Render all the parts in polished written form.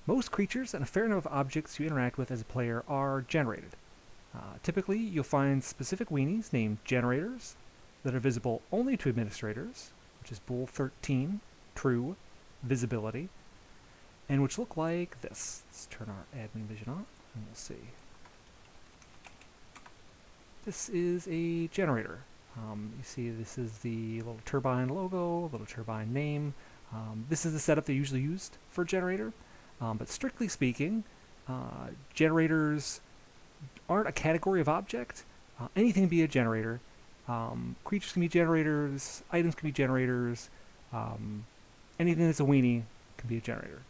Most creatures and a fair number of objects you interact with as a player are generated. Typically, you'll find specific weenies named generators that are visible only to administrators, which is bool 13, true, visibility, and which look like this. Let's turn our admin vision on and we'll see. This is a generator. You see this is the little turbine logo, little turbine name. This is the setup they usually used for a generator, but strictly speaking, generators aren't a category of object. Anything can be a generator. Creatures can be generators, items can be generators, anything that's a weenie can be a generator.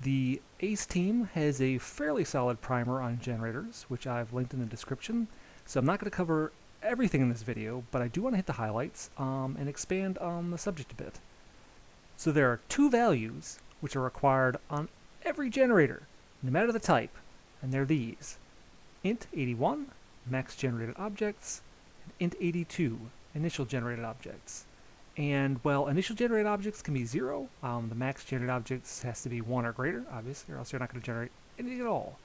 The ACE team has a fairly solid primer on generators, which I've linked in the description, so I'm not going to cover everything in this video, but I do want to hit the highlights and expand on the subject a bit. So there are two values which are required on every generator, no matter the type, and they're these: int 81, max generated objects, and int 82, initial generated objects. And while initial generated objects can be 0, the max generated objects has to be 1 or greater, obviously, or else you're not going to generate anything at all.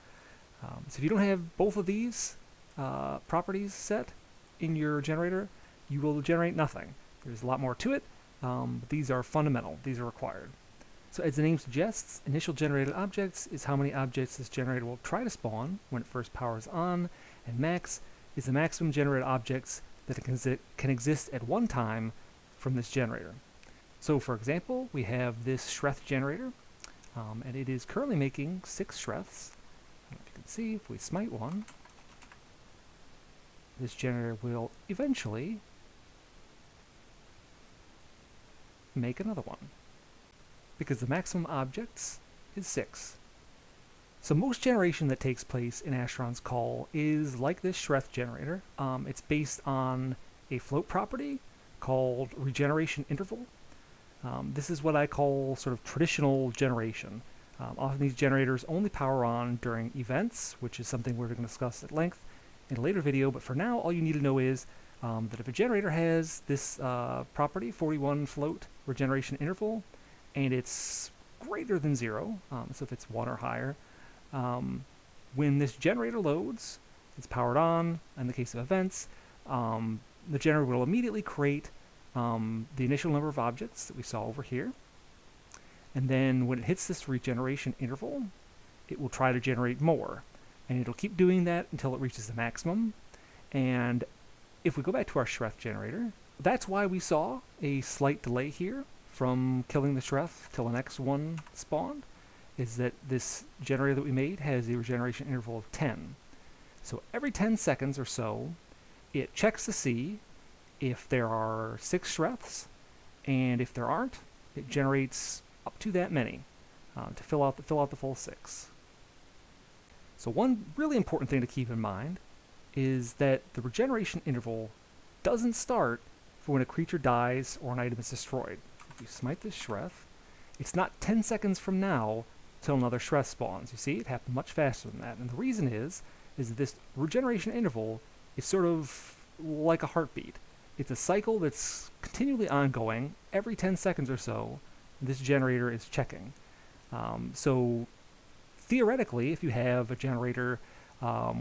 So if you don't have both of these properties set in your generator, you will generate nothing. There's a lot more to it, but these are fundamental. These are required. So as the name suggests, initial generated objects is how many objects this generator will try to spawn when it first powers on, and max is the maximum generated objects that it can exist at one time from this generator. So for example, we have this Shreth generator, and it is currently making 6 Shreths. I don't know if you can see, if we smite one, this generator will eventually make another one, because the maximum objects is 6. So most generation that takes place in Asheron's Call is like this Shreth generator. It's based on a float property called regeneration interval. This is what I call sort of traditional generation. Often these generators only power on during events, which is something we're going to discuss at length in a later video, but for now all you need to know is that if a generator has this property, 41 float regeneration interval, and it's greater than 0, so if it's 1 or higher, when this generator loads, it's powered on. In the case of events, the generator will immediately create the initial number of objects that we saw over here. And then when it hits this regeneration interval, it will try to generate more. And it'll keep doing that until it reaches the maximum. And if we go back to our Shreth generator, that's why we saw a slight delay here from killing the Shreth till the next one spawned, is that this generator that we made has a regeneration interval of 10. So every 10 seconds or so, it checks to see if there are 6 Shreths, and if there aren't, it generates up to that many to fill out the full 6. So one really important thing to keep in mind is that the regeneration interval doesn't start for when a creature dies or an item is destroyed. If you smite this Shreth, it's not 10 seconds from now till another Shreth spawns. You see, it happened much faster than that. And the reason is that this regeneration interval is sort of like a heartbeat. It's a cycle that's continually ongoing. Every 10 seconds or so, this generator is checking. So theoretically, if you have a generator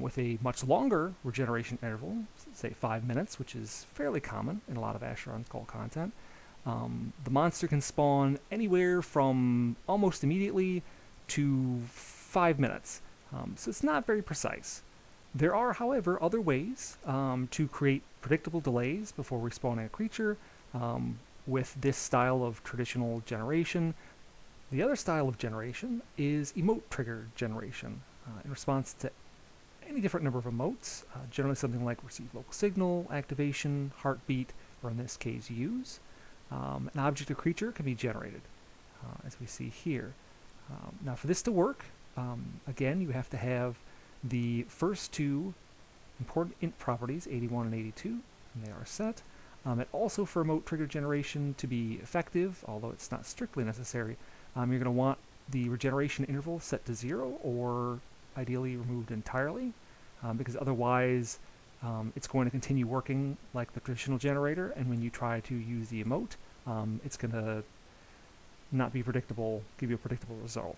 with a much longer regeneration interval, say 5 minutes, which is fairly common in a lot of Asheron's Call content, the monster can spawn anywhere from almost immediately to 5 minutes. So it's not very precise. There are, however, other ways to create predictable delays before respawning a creature with this style of traditional generation. The other style of generation is emote trigger generation. In response to any different number of emotes, generally something like receive local signal, activation, heartbeat, or in this case use, an object or creature can be generated, as we see here. Now for this to work, again, you have to have the first two important int properties, 81 and 82, and they are set. And also for emote trigger generation to be effective, although it's not strictly necessary, you're going to want the regeneration interval set to 0 or ideally removed entirely, because otherwise it's going to continue working like the traditional generator, and when you try to use the emote, it's going to not be predictable, give you a predictable result.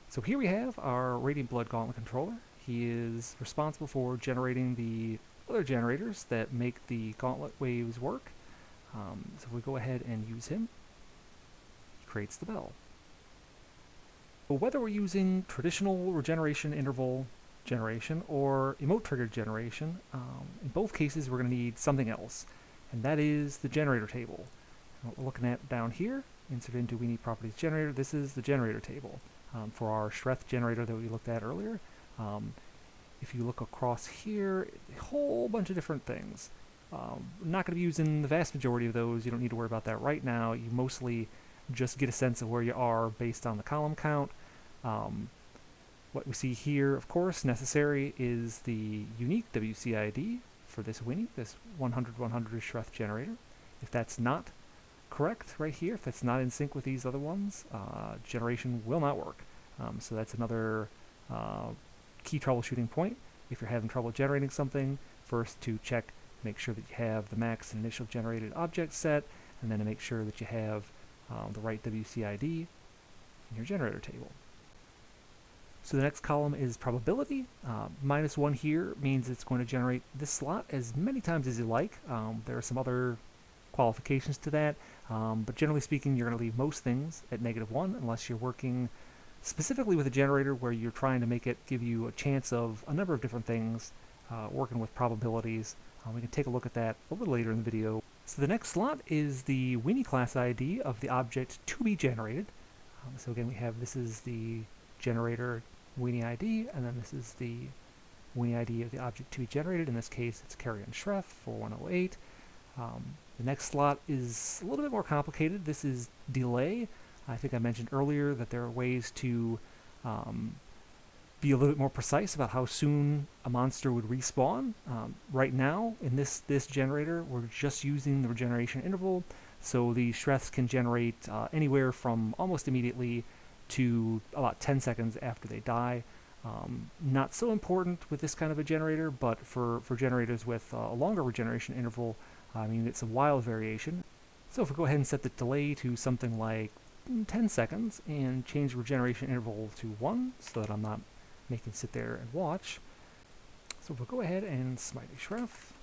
So here we have our Radiant Blood Gauntlet controller. He is responsible for generating the other generators that make the gauntlet waves work. So if we go ahead and use him, he creates the bell. But whether we're using traditional regeneration interval generation or emote triggered generation, in both cases we're going to need something else, and that is the generator table. And what we're looking at down here, insert into weenie properties generator, this is the generator table for our Shreth generator that we looked at earlier. If you look across here, a whole bunch of different things. Not going to be using the vast majority of those. You don't need to worry about that right now. You mostly just get a sense of where you are based on the column count. What we see here, of course, necessary is the unique WCID for this weenie, this 100-100 Shreth generator. If that's not correct right here, if that's not in sync with these other ones, generation will not work. So that's another key troubleshooting point. If you're having trouble generating something, first to check, make sure that you have the max and initial generated object set, and then to make sure that you have the right WCID in your generator table. So the next column is probability. -1 here means it's going to generate this slot as many times as you like. There are some other qualifications to that, but generally speaking, you're going to leave most things at -1 unless you're working specifically with a generator where you're trying to make it give you a chance of a number of different things, working with probabilities. We can take a look at that a little later in the video. So the next slot is the weenie class ID of the object to be generated. So again, we have, this is the generator weenie ID, and then this is the weenie ID of the object to be generated. In this case, it's Carrion Shreth 4108. The next slot is a little bit more complicated. This is delay. I think I mentioned earlier that there are ways to be a little bit more precise about how soon a monster would respawn. Right now, in this generator, we're just using the regeneration interval, so the Shreths can generate anywhere from almost immediately to about 10 seconds after they die. Not so important with this kind of a generator, but for generators with a longer regeneration interval, I mean, it's a wild variation. So if we go ahead and set the delay to something like 10 seconds and change the regeneration interval to 1 so that I'm not making it sit there and watch. So we'll go ahead and smite a Shreth.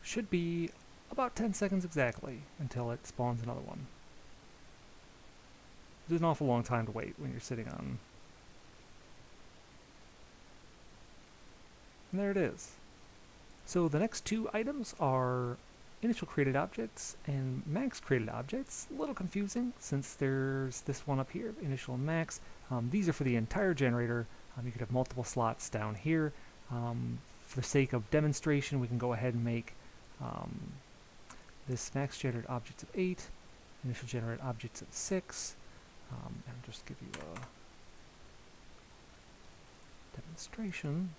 Should be about 10 seconds exactly until it spawns another one. There's an awful long time to wait when you're sitting on. And there it is. So the next two items are initial created objects and max created objects. A little confusing since there's this one up here, initial and max. These are for the entire generator. You could have multiple slots down here. For the sake of demonstration, we can go ahead and make this max generated objects of 8, initial generated objects of 6, and just give you a demonstration.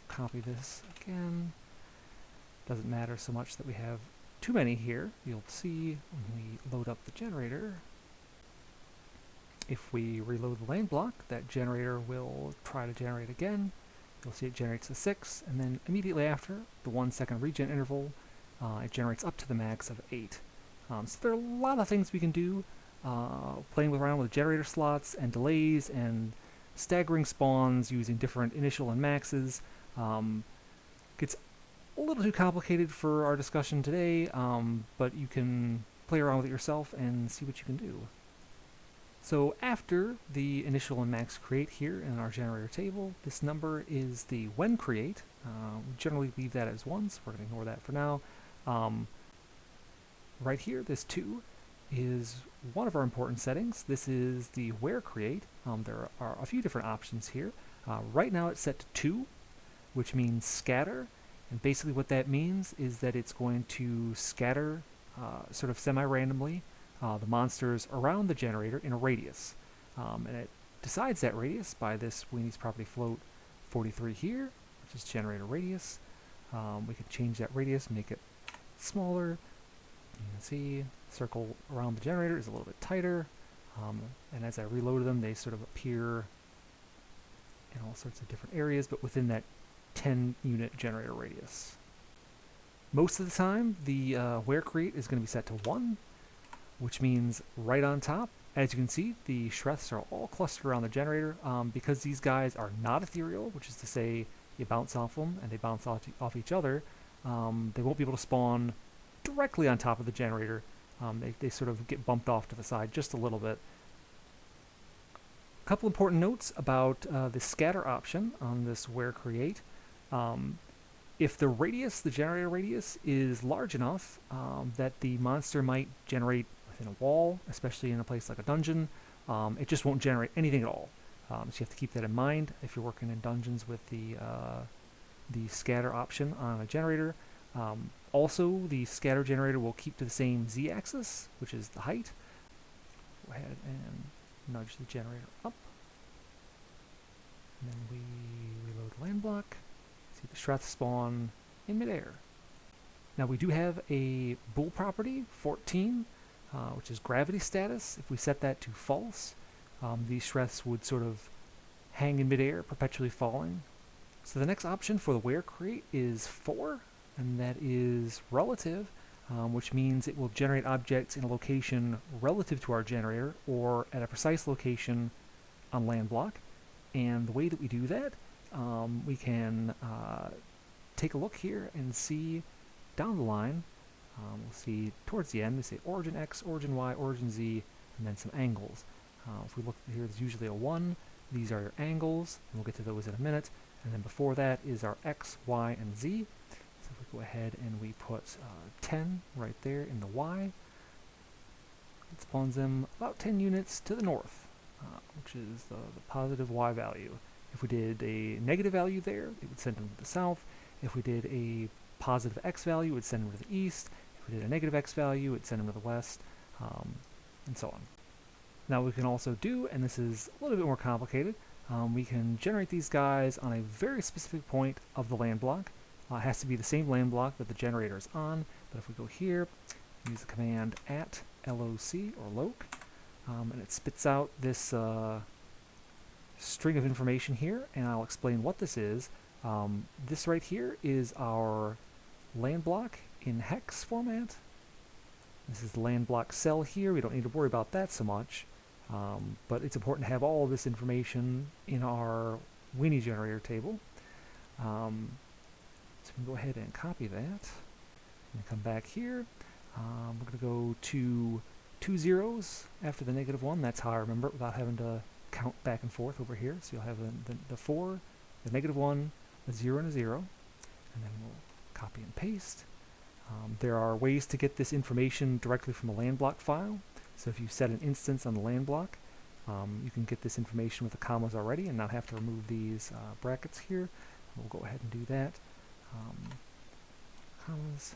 Copy this again. Doesn't matter so much that we have too many here. You'll see when we load up the generator, if we reload the lane block, that generator will try to generate again. You'll see it generates a 6, and then immediately after, the 1 second regen interval, it generates up to the max of 8. So there are a lot of things we can do, playing around with generator slots and delays and staggering spawns using different initial and maxes. Gets a little too complicated for our discussion today, but you can play around with it yourself and see what you can do. So after the initial and max create here in our generator table, this number is the when create. We generally leave that as 1, so we're going to ignore that for now. Right here, this 2 is one of our important settings. This is the where create. There are a few different options here. Right now it's set to 2, which means scatter. And basically what that means is that it's going to scatter sort of semi-randomly the monsters around the generator in a radius. And it decides that radius by this weenie's property float 43 here, which is generator radius. We can change that radius, make it smaller. You can see the circle around the generator is a little bit tighter. And as I reload them, they sort of appear in all sorts of different areas, but within that 10 unit generator radius. Most of the time, the where create is going to be set to 1. which means right on top. As you can see, the Shreths are all clustered around the generator. Because these guys are not ethereal, which is to say you bounce off them and they bounce off each other, they won't be able to spawn directly on top of the generator. They sort of get bumped off to the side just a little bit. A couple important notes about the scatter option on this where create. If the radius, the generator radius, is large enough that the monster might generate within a wall, especially in a place like a dungeon, it just won't generate anything at all. So you have to keep that in mind if you're working in dungeons with the scatter option on a generator. Also, the scatter generator will keep to the same z-axis, which is the height. Go ahead and nudge the generator up. And then we reload the land block. See the Shreth spawn in midair. Now we do have a bool property, 14, which is gravity status. If we set that to false, these Shreths would sort of hang in midair, perpetually falling. So the next option for the where create is 4, and that is relative, which means it will generate objects in a location relative to our generator or at a precise location on land block. And the way that we do that, we can take a look here and see down the line. We'll see towards the end, we say origin X, origin Y, origin Z, and then some angles. If we look here, there's usually a 1. These are your angles, and we'll get to those in a minute. And then before that is our X, Y, and Z. So if we go ahead and we put 10 right there in the Y, it spawns them about 10 units to the north, which is the positive Y value. If we did a negative value there, it would send them to the south. If we did a positive X value, it would send them to the east. If we did a negative X value, it would send them to the west, and so on. Now we can also do, and this is a little bit more complicated, we can generate these guys on a very specific point of the land block. It has to be the same land block that the generator is on, but if we go here, use the command @loc or loc, and it spits out this string of information here, and I'll explain what this is. This right here is our land block in hex format. This is the land block cell here. We don't need to worry about that so much, but it's important to have all of this information in our weenie generator table. So we can go ahead and copy that and come back here. We're going to go to 2 zeros after the -1. That's how I remember it without having to count back and forth over here. So you'll have the 4, the -1, a 0, and a 0, and then we'll copy and paste. There are ways to get this information directly from a land block file. So if you set an instance on the land block, you can get this information with the commas already and not have to remove these brackets here. We'll go ahead and do that. Commas.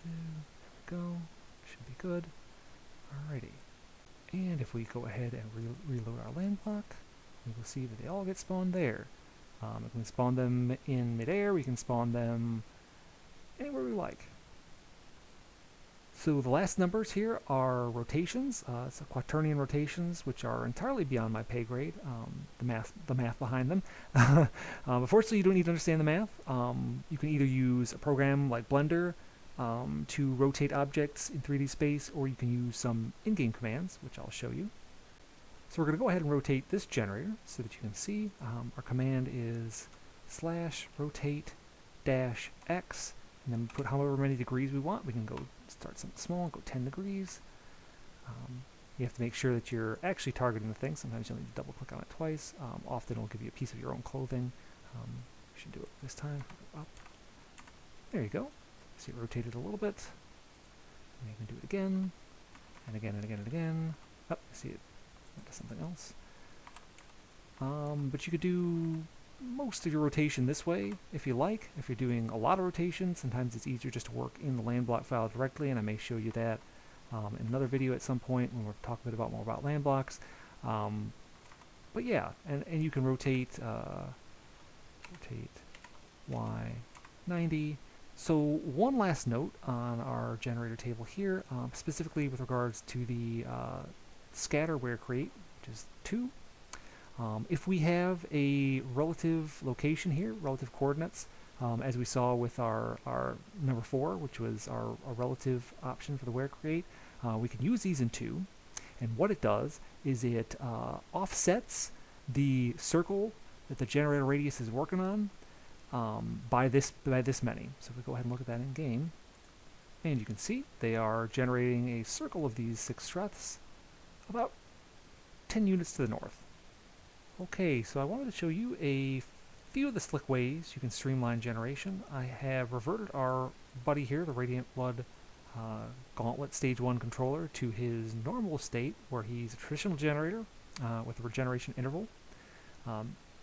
There we go. Should be good. Alrighty. And if we go ahead and reload our land block, we will see that they all get spawned there. We can spawn them in midair. We can spawn them anywhere we like. So the last numbers here are rotations. So quaternion rotations, which are entirely beyond my pay grade. The math behind them. But fortunately, you don't need to understand the math. You can either use a program like Blender to rotate objects in 3D space, or you can use some in-game commands, which I'll show you. So we're going to go ahead and rotate this generator so that you can see. Our command is /rotate-x, and then put however many degrees we want. We can go start something small, go 10 degrees. You have to make sure that you're actually targeting the thing. Sometimes you'll need to double click on it twice. Often it'll give you a piece of your own clothing. You should do it this time. Up. There you go. See it rotated a little bit. And you can do it again, and again, and again, and again. Oh, see it went to something else. But you could do most of your rotation this way if you like. If you're doing a lot of rotation, sometimes it's easier just to work in the land block file directly, and I may show you that in another video at some point when we're talking a bit more about land blocks. But yeah, and you can rotate Y 90. So one last note on our generator table here, specifically with regards to the scatter where create, which is 2. If we have a relative location here, relative coordinates, as we saw with our number 4, which was our relative option for the where create. We can use these in 2, and what it does is it offsets the circle that the generator radius is working on by this many. So if we go ahead and look at that in game, and you can see they are generating a circle of these 6 Shreths about 10 units to the north. Okay, so I wanted to show you a few of the slick ways you can streamline generation. I have reverted our buddy here, the Radiant Blood Gauntlet Stage 1 controller, to his normal state, where he's a traditional generator with a regeneration interval.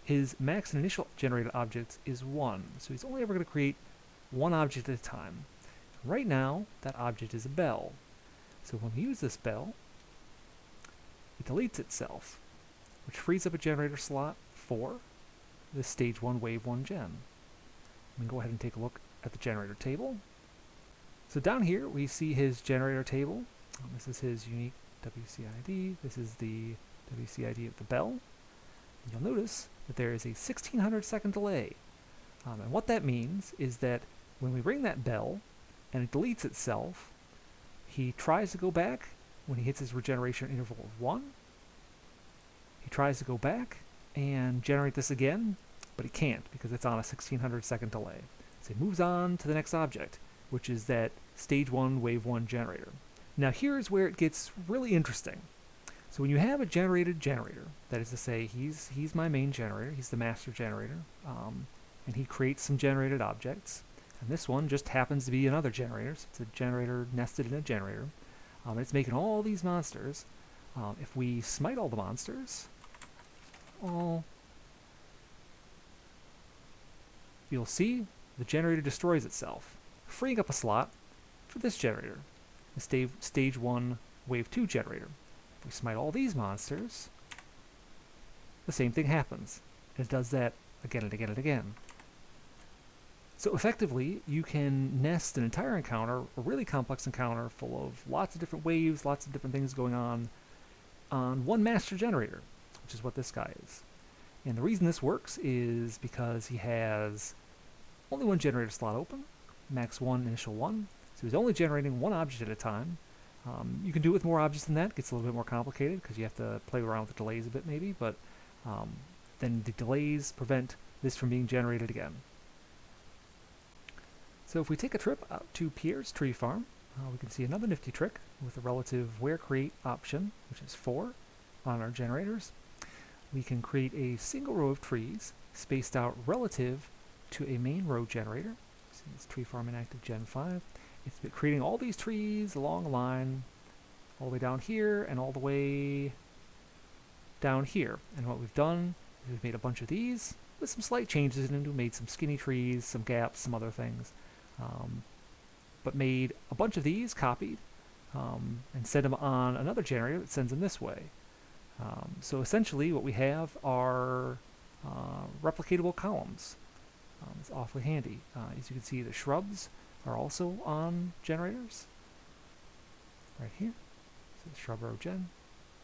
His max initial generated objects is 1, so he's only ever going to create 1 object at a time. Right now, that object is a bell. So when we use this bell, it deletes itself, which frees up a generator slot for this Stage 1 Wave 1 gen. We can go ahead and take a look at the generator table. So down here we see his generator table. This is his unique WCID. This is the WCID of the bell. And you'll notice that there is a 1600 second delay. And what that means is that when we ring that bell and it deletes itself, he tries to go back when he hits his regeneration interval of 1. He tries to go back and generate this again, but he can't because it's on a 1600 second delay. So he moves on to the next object, which is that Stage 1 Wave 1 generator. Now here's where it gets really interesting. So when you have a generated generator, that is to say he's my main generator, he's the master generator, and he creates some generated objects, and this one just happens to be another generator, so it's a generator nested in a generator. It's making all these monsters. If we smite all the monsters, you'll see the generator destroys itself, freeing up a slot for this generator, the Stage 1 Wave 2 generator. If we smite all these monsters, the same thing happens. And it does that again and again and again. So effectively, you can nest an entire encounter, a really complex encounter full of lots of different waves, lots of different things going on one master generator, which is what this guy is. And the reason this works is because he has only 1 generator slot open, max 1, initial 1, so he's only generating 1 object at a time. You can do it with more objects than that. It gets a little bit more complicated because you have to play around with the delays a bit maybe, but then the delays prevent this from being generated again. So if we take a trip out to Pierre's tree farm, we can see another nifty trick with a relative where create option, which is 4 on our generators. We can create a single row of trees spaced out relative to a main row generator. See this tree farm inactive Gen 5. It's creating all these trees along a line, all the way down here and all the way down here. And what we've done is we've made a bunch of these with some slight changes in them. We made some skinny trees, some gaps, some other things. But made a bunch of these, copied, and sent them on another generator that sends them this way. So essentially what we have are replicatable columns. It's awfully handy. As you can see, the shrubs are also on generators. Right here. So the shrub row gen,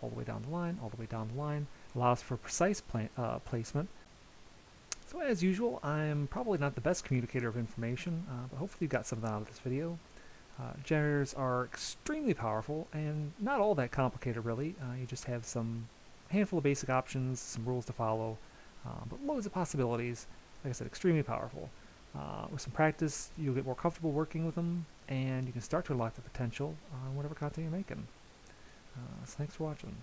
all the way down the line, all the way down the line. Allows for precise placement. So as usual, I'm probably not the best communicator of information, but hopefully you got something out of this video. Generators are extremely powerful and not all that complicated really. You just have some handful of basic options, some rules to follow, but loads of possibilities. Like I said, extremely powerful. With some practice, you'll get more comfortable working with them, and you can start to unlock the potential on whatever content you're making. So thanks for watching.